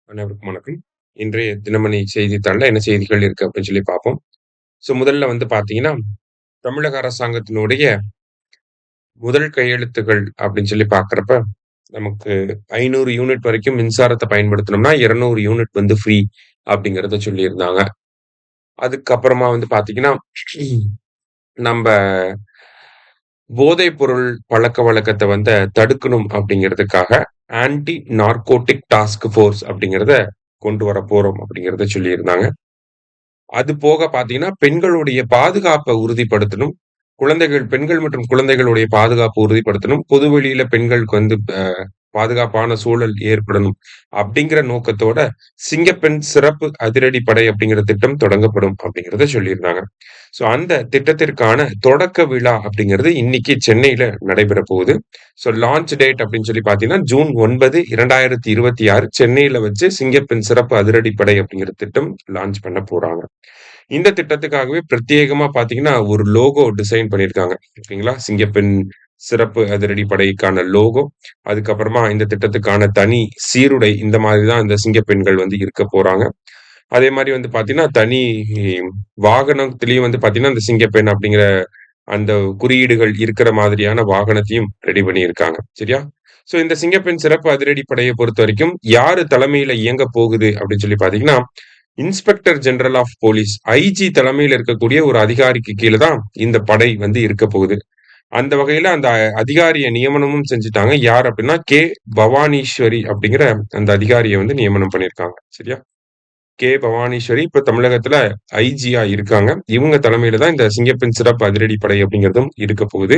அனைவருக்கும் வணக்கம். இன்றைய தினமணி செய்தித்தாள்ல என்ன செய்திகள் இருக்கு அப்படின்னு சொல்லி பார்ப்போம். முதல்ல பார்த்தீங்கன்னா, தமிழக அரசாங்கத்தினுடைய முதல் கையெழுத்துகள் அப்படின்னு சொல்லி பார்க்கிறப்ப, நமக்கு 500 யூனிட் வரைக்கும் மின்சாரத்த பயன்படுத்தினோம்னா, 200 யூனிட் ஃப்ரீ அப்படிங்கிறத சொல்லியிருந்தாங்க. அதுக்கப்புறமா பார்த்தீங்கன்னா, நம்ப போதைப் பொருள் பழக்கவழக்கத்த தடுக்கணும் அப்படிங்கிறதுக்காக, ஆன்டி நார்கோட்டிக் டாஸ்க் ஃபோர்ஸ் அப்படிங்கிறத கொண்டு வரப்போறோம் அப்படிங்கிறத சொல்லியிருந்தாங்க. அது போக பார்த்தீங்கன்னா, பெண்களுடைய பாதுகாப்ப உறுதிப்படுத்தணும். பெண்கள் மற்றும் குழந்தைகளுடைய பாதுகாப்பு உறுதிப்படுத்தணும். பொதுவெளியில பெண்களுக்கு பாதுகாப்பான சூழல் ஏற்படணும். அப்படிங்கிற நோக்கத்தோட, சிங்கப்பெண் சிறப்பு அதிரடி படை அப்படிங்கிற திட்டம் தொடங்கப்படும் அப்படிங்கிறத சொல்லியிருந்தாங்க. அந்த திட்டத்திற்கான தொடக்க விழா அப்படிங்கிறது இன்னைக்கு சென்னையில நடைபெற போகுது. லான்ச் டேட் அப்படின்னு சொல்லி பார்த்தீங்கன்னா, ஜூன் 9, 2026 சென்னையில வச்சு சிங்கப்பெண் சிறப்பு அதிரடிப்படை அப்படிங்கிற திட்டம் லான்ச் பண்ண போறாங்க. இந்த திட்டத்துக்காகவே பிரத்யேகமா பார்த்தீங்கன்னா, ஒரு லோகோ டிசைன் பண்ணியிருக்காங்க. ஓகேங்களா? சிங்கப்பெண் சிறப்பு அதிரடிப்படைக்கான லோகோ, அதுக்கப்புறமா இந்த திட்டத்துக்கான தனி சீருடை இந்த மாதிரி தான் இந்த சிங்கப்பெண்கள் இருக்க போறாங்க. அதே மாரி பார்த்தீங்கன்னா, தனி வாகனத்திலயும் பார்த்தீங்கன்னா, அந்த சிங்கப்பெண் அப்படிங்கிற அந்த குறியீடுகள் இருக்கிற மாதிரியான வாகனத்தையும் ரெடி பண்ணியிருக்காங்க. சரியா? இந்த சிங்கப்பெண் சிறப்பு அதிரடிப்படைய பொறுத்தவரைக்கும், யாரு தலைமையில இயங்க போகுது அப்படின்னு சொல்லி பார்த்தீங்கன்னா, inspector general of police IG தலைமையில இருக்கக்கூடிய ஒரு அதிகாரிக்கு கீழ தான் இந்த படை இருக்க போகுது. அந்த வகையில அந்த அதிகாரிய நியமனமும் செஞ்சுட்டாங்க. யார் அப்படின்னா, பவானீஸ்வரி அப்படிங்கிற அந்த அதிகாரிய நியமனம் பண்ணியிருக்காங்க. சரியா? பவானீஸ்வரி இப்ப தமிழகத்துல ஐஜியா இருக்காங்க. இவங்க தலைமையில தான் இந்த சிங்கப்பெண் சிறப்பு அதிரடிப்படை அப்படிங்கிறதும் இருக்க போகுது.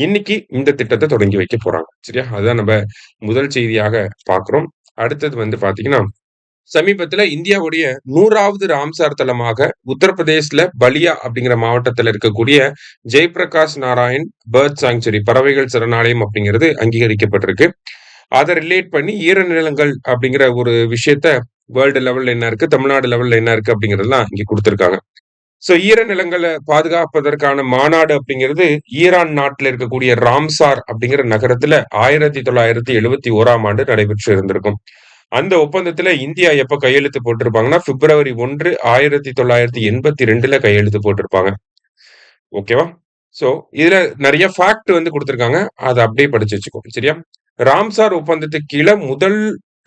இன்னைக்கு இந்த திட்டத்த தொடங்கி வைக்க போறாங்க. சரியா? அதுதான் நம்ம முதல் செய்தியாக பார்க்கிறோம். அடுத்தது பார்த்தீங்கன்னா, சமீபத்துல இந்தியாவுடைய 100வது ராம்சார் தலமாக உத்தரப்பிரதேஷ்ல பலியா அப்படிங்கிற மாவட்டத்துல இருக்கக்கூடிய ஜெயப்பிரகாஷ் நாராயண் பேர்ட் சாங்சுரி பறவைகள் சரணாலயம் அப்படிங்கிறது அங்கீகரிக்கப்பட்டிருக்கு. அதை ரிலேட் பண்ணி ஈரநிலங்கள் அப்படிங்கிற ஒரு விஷயத்த வேர்ல்டு லெவல்ல என்ன இருக்கு, தமிழ்நாடு லெவல்ல என்ன இருக்கு அப்படிங்கறதெல்லாம் இங்க கொடுத்திருக்காங்க. ஈரநிலங்களை பாதுகாப்பதற்கான மாநாடு அப்படிங்கிறது ஈரான் நாட்டுல இருக்கக்கூடிய ராம்சார் அப்படிங்கிற நகரத்துல 1971ஆம் ஆண்டு நடைபெற்று இருந்திருக்கும். அந்த ஒப்பந்தத்துல இந்தியா எப்ப கையெழுத்து போட்டிருப்பாங்கன்னா, பிப்ரவரி 1, 1982ல கையெழுத்து போட்டிருப்பாங்க. ஓகேவா? சோ இதுல நிறைய ஃபேக்ட் குடுத்திருக்காங்க. அத அப்படியே படிச்சு வச்சுக்கோ. சரியா? ராம்சார் ஒப்பந்தத்துக்கு கீழ முதல்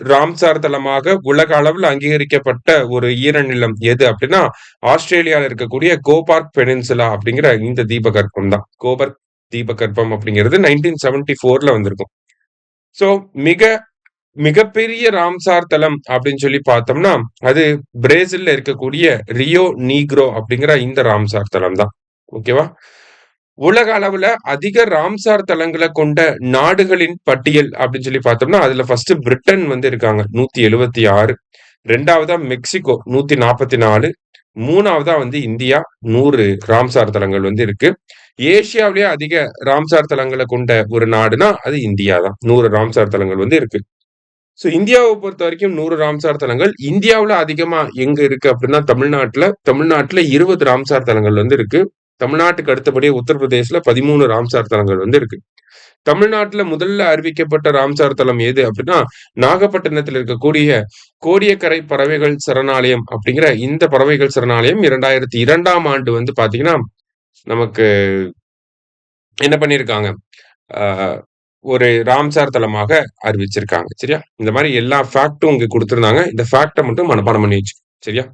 ராம்சார் தலமாக உலக அளவுல அங்கீகரிக்கப்பட்ட ஒரு ஈரநிலம் எது அப்படின்னா, ஆஸ்திரேலியால இருக்கக்கூடிய கோபார்க் பெனின்சுலா அப்படிங்கிற இந்த தீபகற்பம் தான். கோபர்க் தீபகற்பம் அப்படிங்கிறது 1974ல வந்திருக்கும். சோ மிக மிகப்பெரிய ராம்சார் தலம் அப்படின்னு சொல்லி பார்த்தோம்னா, அது பிரேசில்ல இருக்கக்கூடிய ரியோ நீக்ரோ அப்படிங்கிற இந்த ராம்சார் தலம் தான். ஓகேவா? உலக அளவுல அதிக ராம்சார் தலங்கள கொண்ட நாடுகளின் பட்டியல் அப்படின்னு சொல்லி பார்த்தோம்னா, அதுல ஃபர்ஸ்ட் பிரிட்டன் இருக்காங்க. 176. 2வதா மெக்சிகோ 144. 3வதா இந்தியா 100 ராம்சார் தலங்கள் இருக்கு. ஏசியாவிலேயே அதிக ராம்சார் தலங்கள கொண்ட ஒரு நாடுனா அது இந்தியா தான். 100 ராம்சார் தலங்கள் இருக்கு. இந்தியாவ பொறுத்தவரைக்கும் 100 ராம்சார் தலங்கள். இந்தியாவுல அதிகமா எங்க இருக்கு அப்படின்னா தமிழ்நாட்டுல. தமிழ்நாட்டுல 20 ராம்சார் தலங்கள் இருக்கு. தமிழ்நாட்டுக்கு அடுத்தபடியே உத்தரப்பிரதேசல 13 ராம்சார் தலங்கள் இருக்கு. தமிழ்நாட்டுல முதல்ல அறிவிக்கப்பட்ட ராம்சார் தலம் எது அப்படின்னா, நாகப்பட்டினத்தில் இருக்கக்கூடிய கோடியக்கரை பறவைகள் சரணாலயம் அப்படிங்கிற இந்த பறவைகள் சரணாலயம் 2002ஆம் ஆண்டு பாத்தீங்கன்னா, நமக்கு என்ன பண்ணியிருக்காங்க? ஆ ஒரு ராம்சார் தலமாக அறிவிச்சிருக்காங்க. சரியா? இந்த மாதிரி எல்லா ஃபேக்டும் இங்க குடுத்திருந்தாங்க. இந்த ஃபேக்ட்ட மட்டும் மனப்பாடம் பண்ணி வச்சுக்கோ. சரியா?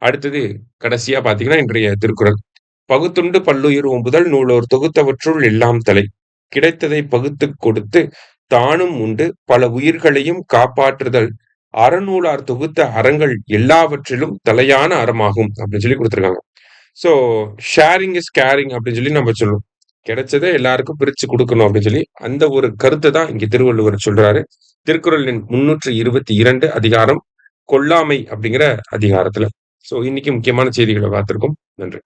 அடுத்தது கடைசியா பார்த்தீங்கன்னா, இன்றைய திருக்குறள். "பகுத்துண்டு பல்லுயிர் ஓம்புதல் நூலோர் தொகுத்தவற்றுள் எல்லாம் தலை. கிடைத்ததை பகுத்துக் கொடுத்து தானும் உண்டு பல உயிர்களையும் காப்பாற்றுதல் அறநூலார் தொகுத்த அறங்கள் எல்லாவற்றிலும் தலையான அறமாகும்" அப்படின்னு சொல்லி குடுத்திருக்காங்க. சோ ஷேரிங் இஸ் கேரிங் அப்படின்னு சொல்லி நம்ம சொல்லுவோம். கிடைச்சத எல்லாருக்கும் பிரிச்சு குடுக்கணும் அப்படின்னு சொல்லி, அந்த ஒரு கருத்த தான் இங்க திருவள்ளுவர் சொல்றாரு. திருக்குறள் எண் 322 அதிகாரம் கொல்லாமை அப்படிங்கிற அதிகாரத்துல. இன்னைக்கு முக்கியமான செய்திகள பார்த்திருக்கோம். நன்றி.